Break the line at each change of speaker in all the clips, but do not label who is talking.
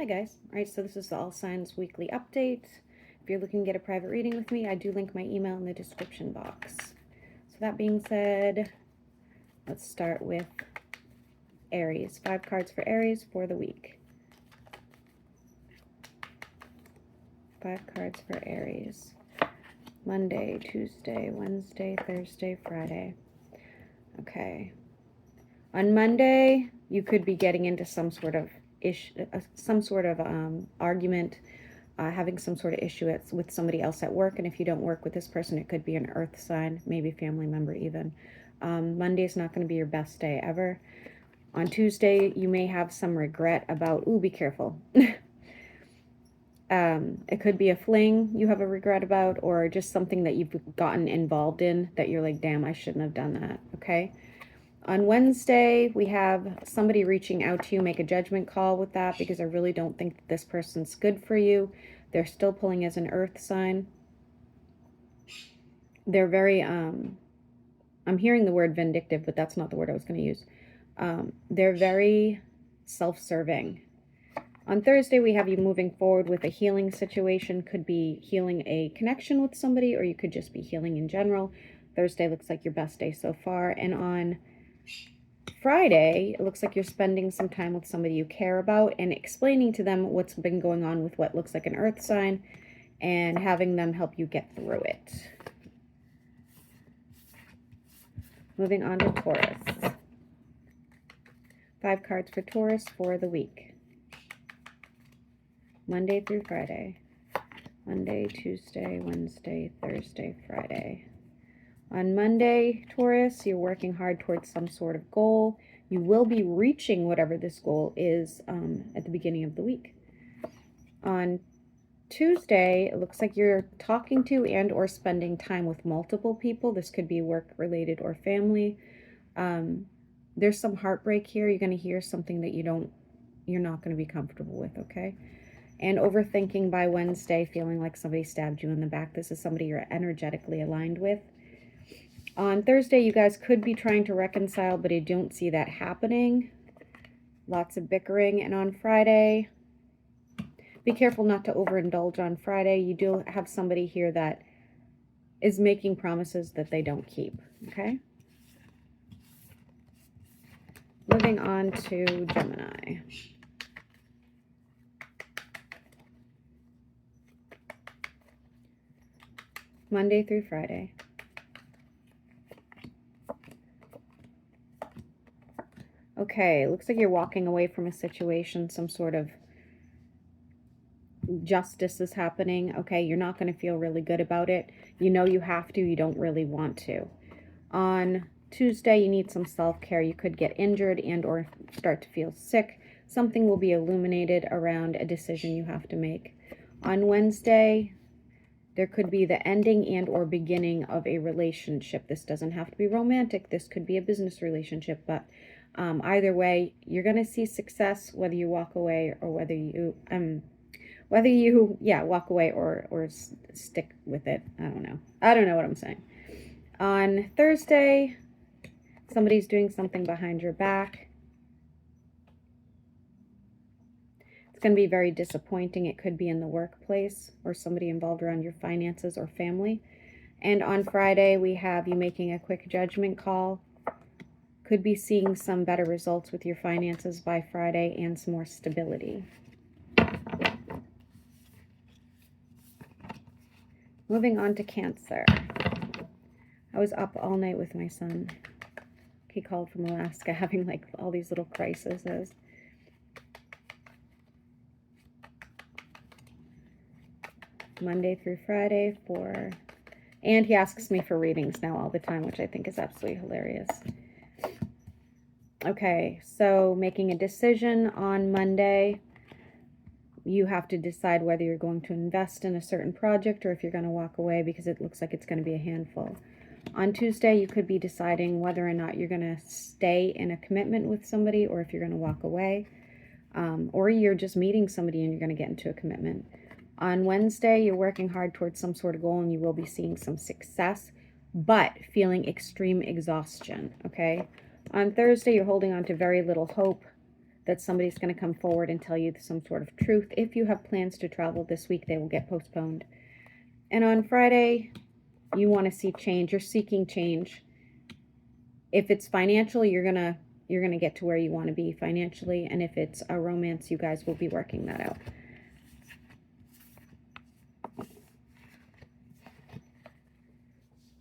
Hi guys. Alright, so this is the All Signs Weekly Update. If you're looking to get a private reading with me, I do link my email in the description box. So that being said, let's start with Aries. 5 cards for Aries for the week. 5 cards for Aries. Monday, Tuesday, Wednesday, Thursday, Friday. Okay. On Monday, you could be getting into some sort of argument, having some sort of issue with somebody else at work. And if you don't work with this person, it could be an earth sign, maybe family member even. Monday is not going to be your best day ever. On Tuesday, you may have some regret about, ooh, be careful. It could be a fling you have a regret about, or just something that you've gotten involved in that you're like, damn, I shouldn't have done that, okay? On Wednesday, we have somebody reaching out to you. Make a judgment call with that, because I really don't think that this person's good for you. They're still pulling as an earth sign. They're very, I'm hearing the word vindictive, but that's not the word I was going to use. They're very self-serving. On Thursday, we have you moving forward with a healing situation. Could be healing a connection with somebody, or you could just be healing in general. Thursday looks like your best day so far. And on Friday, it looks like you're spending some time with somebody you care about and explaining to them what's been going on with what looks like an earth sign and having them help you get through it. Moving on to Taurus. 5 cards for Taurus for the week. Monday through Friday. Monday, Tuesday, Wednesday, Thursday, Friday. On Monday, Taurus, you're working hard towards some sort of goal. You will be reaching whatever this goal is at the beginning of the week. On Tuesday, it looks like you're talking to and or spending time with multiple people. This could be work-related or family. There's some heartbreak here. You're going to hear something that you're not going to be comfortable with, okay? And overthinking by Wednesday, feeling like somebody stabbed you in the back. This is somebody you're energetically aligned with. On Thursday, you guys could be trying to reconcile, but I don't see that happening. Lots of bickering. And on Friday, be careful not to overindulge on Friday. You do have somebody here that is making promises that they don't keep, okay? Moving on to Gemini. Monday through Friday. Okay, looks like you're walking away from a situation, some sort of justice is happening. Okay, you're not going to feel really good about it. You know you have to, you don't really want to. On Tuesday, you need some self-care. You could get injured and or start to feel sick. Something will be illuminated around a decision you have to make. On Wednesday, there could be the ending and or beginning of a relationship. This doesn't have to be romantic. This could be a business relationship, but either way, you're going to see success whether you walk away or whether you walk away or stick with it. I don't know what I'm saying. On Thursday, somebody's doing something behind your back. It's going to be very disappointing. It could be in the workplace or somebody involved around your finances or family. And on Friday, we have you making a quick judgment call. Could be seeing some better results with your finances by Friday and some more stability. Moving on to Cancer. I was up all night with my son. He called from Alaska having like all these little crises. Monday through Friday and he asks me for readings now all the time, which I think is absolutely hilarious. Okay, so making a decision on Monday. You have to decide whether you're going to invest in a certain project or if you're going to walk away, because it looks like it's going to be a handful. On Tuesday, you could be deciding whether or not you're going to stay in a commitment with somebody or if you're going to walk away. Or you're just meeting somebody and you're going to get into a commitment. On Wednesday, you're working hard towards some sort of goal and you will be seeing some success, but feeling extreme exhaustion, okay? On Thursday, you're holding on to very little hope that somebody's going to come forward and tell you some sort of truth. If you have plans to travel this week, they will get postponed. And on Friday, you want to see change. You're seeking change. If it's financial, you're gonna get to where you want to be financially. And if it's a romance, you guys will be working that out.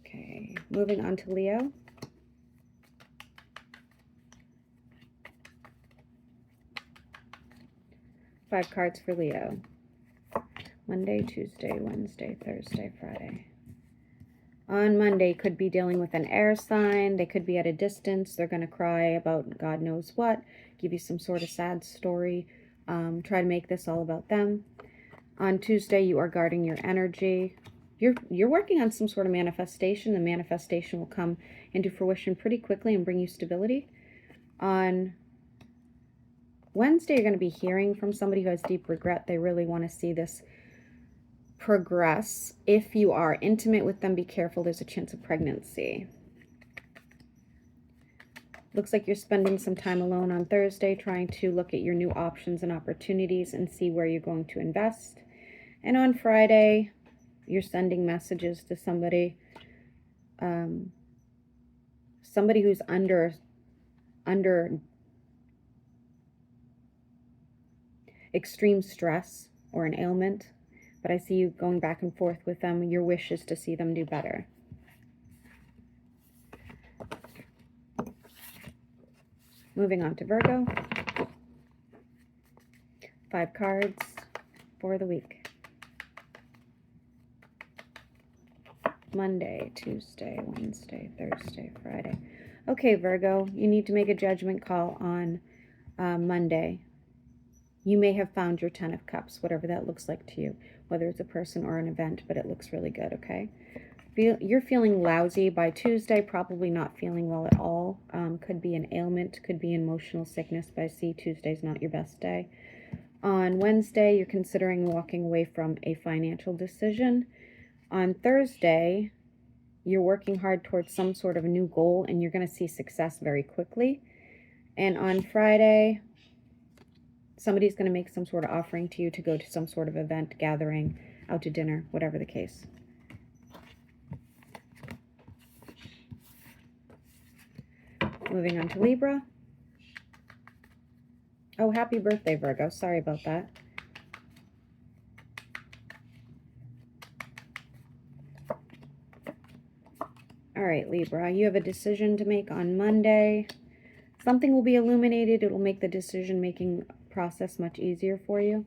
Okay, moving on to Leo. Five cards for Leo. Monday, Tuesday, Wednesday, Thursday, Friday. On Monday, could be dealing with an air sign. They could be at a distance. They're going to cry about God knows what. Give you some sort of sad story. Try to make this all about them. On Tuesday, you are guarding your energy. You're working on some sort of manifestation. The manifestation will come into fruition pretty quickly and bring you stability. On Wednesday, you're going to be hearing from somebody who has deep regret. They really want to see this progress. If you are intimate with them, be careful. There's a chance of pregnancy. Looks like you're spending some time alone on Thursday, trying to look at your new options and opportunities and see where you're going to invest. And on Friday, you're sending messages to somebody, somebody who's under extreme stress or an ailment. But I see you going back and forth with them. Your wish is to see them do better. Moving on to Virgo. 5 cards for the week. Monday, Tuesday, Wednesday, Thursday, Friday. Okay, Virgo, you need to make a judgment call on Monday. You may have found your 10 of Cups, whatever that looks like to you, whether it's a person or an event, but it looks really good, okay? You're feeling lousy by Tuesday, probably not feeling well at all. Could be an ailment, could be emotional sickness, but I see Tuesday's not your best day. On Wednesday, you're considering walking away from a financial decision. On Thursday, you're working hard towards some sort of a new goal, and you're going to see success very quickly. And on Friday, somebody's going to make some sort of offering to you to go to some sort of event, gathering, out to dinner, whatever the case. Moving on to Libra. Oh, happy birthday, Virgo. Sorry about that. All right, Libra, you have a decision to make on Monday. Something will be illuminated. It will make the decision-making process much easier for you.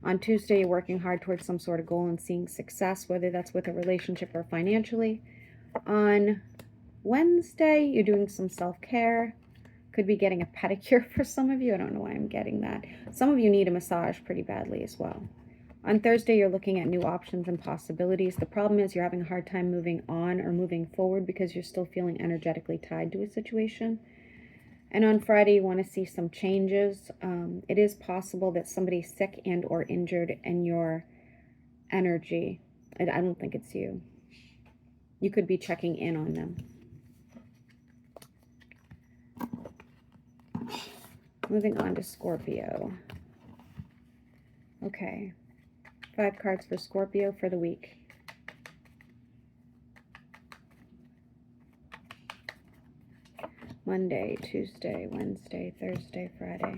On Tuesday, you're working hard towards some sort of goal and seeing success, whether that's with a relationship or financially. On Wednesday, you're doing some self-care. Could be getting a pedicure for some of you. I don't know why I'm getting that. Some of you need a massage pretty badly as well. On Thursday, you're looking at new options and possibilities. The problem is you're having a hard time moving on or moving forward because you're still feeling energetically tied to a situation. And on Friday, you want to see some changes. It is possible that somebody's sick and or injured in your energy. I don't think it's you. You could be checking in on them. Moving on to Scorpio. Okay. 5 cards for Scorpio for the week. Monday, Tuesday, Wednesday, Thursday, Friday.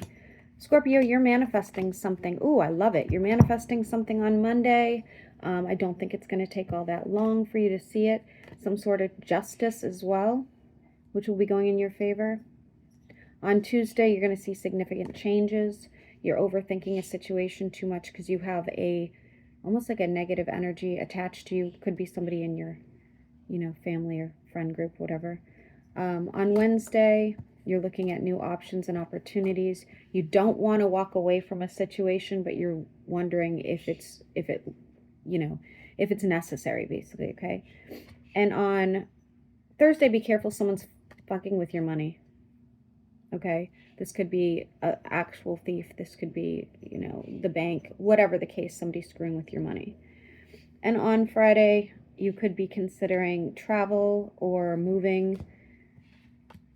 Scorpio, you're manifesting something. Ooh, I love it. You're manifesting something on Monday. I don't think it's going to take all that long for you to see it. Some sort of justice as well, which will be going in your favor. On Tuesday, you're going to see significant changes. You're overthinking a situation too much because you have almost like a negative energy attached to you. Could be somebody in your, family or friend group, whatever. On Wednesday, you're looking at new options and opportunities. You don't want to walk away from a situation, but you're wondering if it's necessary, basically, okay? And on Thursday, be careful, someone's fucking with your money, okay? This could be an actual thief. This could be, the bank, whatever the case, somebody's screwing with your money. And on Friday, you could be considering travel or moving.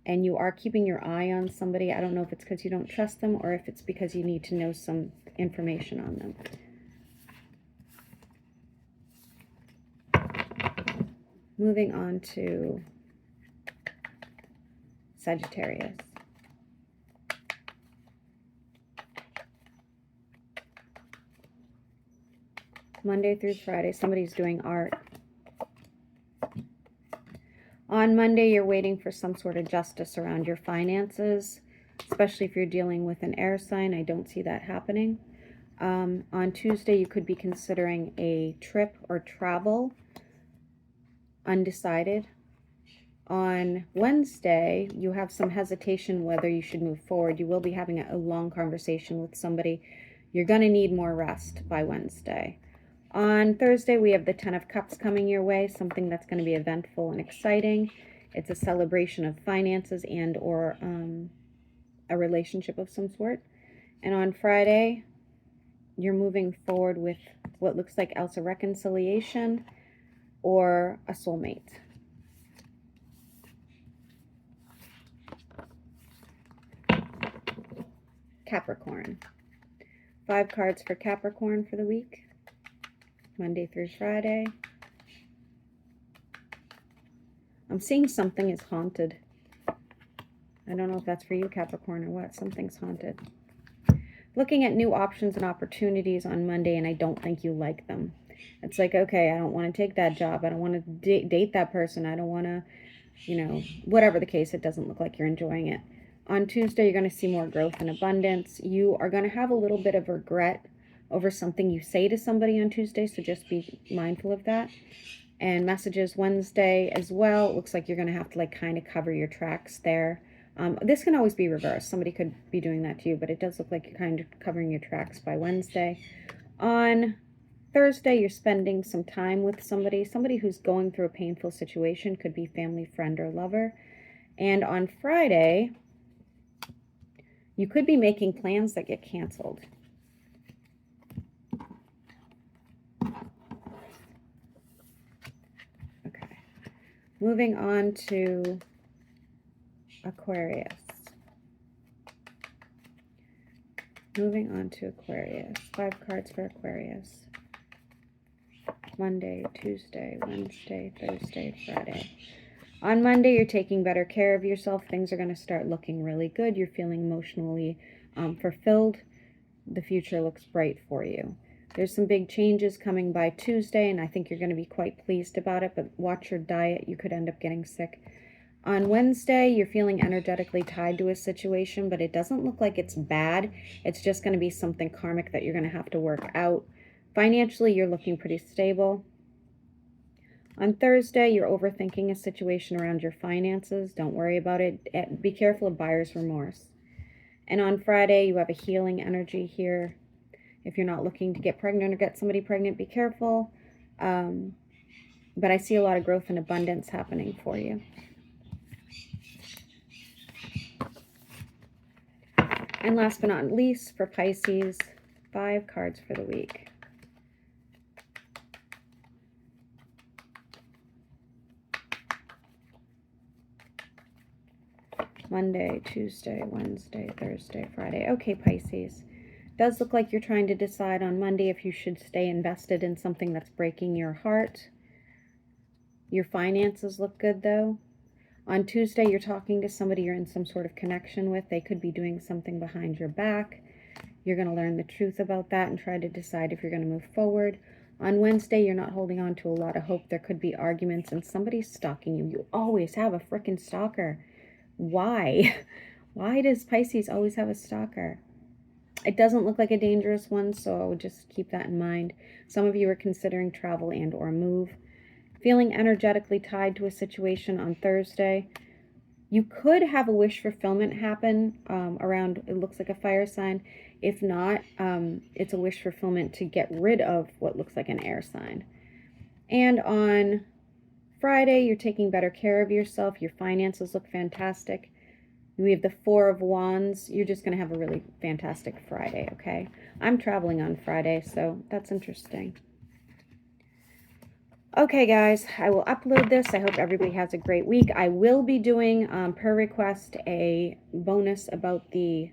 and you are keeping your eye on somebody. I don't know if it's because you don't trust them or if it's because you need to know some information on them. Moving on to Sagittarius. Monday through Friday, somebody's doing art. On Monday, you're waiting for some sort of justice around your finances, especially if you're dealing with an air sign. I don't see that happening. On Tuesday, you could be considering a trip or travel, undecided. On Wednesday, you have some hesitation whether you should move forward. You will be having a long conversation with somebody. You're going to need more rest by Wednesday. On Thursday, we have the 10 of Cups coming your way, something that's going to be eventful and exciting. It's a celebration of finances and or a relationship of some sort. And on Friday, you're moving forward with what looks like else a reconciliation or a soulmate. Capricorn. 5 cards for Capricorn for the week. Monday through Friday. I'm seeing something is haunted. I don't know if that's for you, Capricorn, or what. Something's haunted. Looking at new options and opportunities on Monday, and I don't think you like them. It's like, okay, I don't want to take that job. I don't want to date that person. I don't want to, you know, whatever the case, it doesn't look like you're enjoying it. On Tuesday, you're going to see more growth and abundance. You are going to have a little bit of regret over something you say to somebody on Tuesday, so just be mindful of that. And messages Wednesday as well. It looks like you're going to have to like kind of cover your tracks there. This can always be reversed. Somebody could be doing that to you, but it does look like you're kind of covering your tracks by Wednesday. On Thursday, you're spending some time with somebody who's going through a painful situation. Could be family, friend, or lover. And on Friday, you could be making plans that get canceled. Moving on to Aquarius. Moving on to Aquarius. 5 cards for Aquarius. Monday, Tuesday, Wednesday, Thursday, Friday. On Monday, you're taking better care of yourself. Things are going to start looking really good. You're feeling emotionally fulfilled. The future looks bright for you. There's some big changes coming by Tuesday, and I think you're going to be quite pleased about it, but watch your diet. You could end up getting sick. On Wednesday, you're feeling energetically tied to a situation, but it doesn't look like it's bad. It's just going to be something karmic that you're going to have to work out. Financially, you're looking pretty stable. On Thursday, you're overthinking a situation around your finances. Don't worry about it. Be careful of buyer's remorse. And on Friday, you have a healing energy here. If you're not looking to get pregnant or get somebody pregnant, be careful. But I see a lot of growth and abundance happening for you. And last but not least, for Pisces, 5 cards for the week. Monday, Tuesday, Wednesday, Thursday, Friday. Okay, Pisces. Does look like you're trying to decide on Monday if you should stay invested in something that's breaking your heart. Your finances look good, though. On Tuesday, you're talking to somebody you're in some sort of connection with. They could be doing something behind your back. You're going to learn the truth about that and try to decide if you're going to move forward. On Wednesday, you're not holding on to a lot of hope. There could be arguments and somebody's stalking you. You always have a freaking stalker. Why? Why does Pisces always have a stalker? It doesn't look like a dangerous one, so I would just keep that in mind. Some of you are considering travel and or move. Feeling energetically tied to a situation on Thursday. You could have a wish fulfillment happen around, it looks like a fire sign. If not, it's a wish fulfillment to get rid of what looks like an air sign. And on Friday, you're taking better care of yourself. Your finances look fantastic. We have the 4 of Wands. You're just going to have a really fantastic Friday, okay? I'm traveling on Friday, so that's interesting. Okay, guys, I will upload this. I hope everybody has a great week. I will be doing, per request, a bonus about the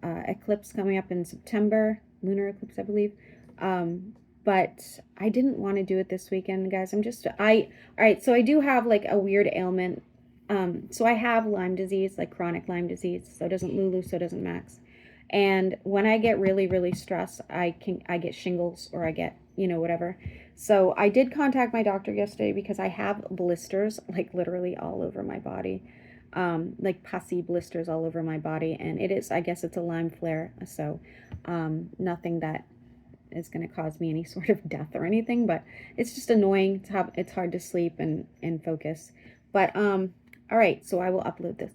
eclipse coming up in September, lunar eclipse, I believe. But I didn't want to do it this weekend, guys. All right, so I do have like a weird ailment. So I have Lyme disease, like chronic Lyme disease. So doesn't Lulu, so doesn't Max. And when I get really, really stressed, I get shingles, or I get, whatever. So I did contact my doctor yesterday because I have blisters, like literally all over my body. Like pussy blisters all over my body, and I guess it's a Lyme flare. So nothing that is going to cause me any sort of death or anything, but it's just annoying. It's hard to sleep and focus. But all right, so I will upload this.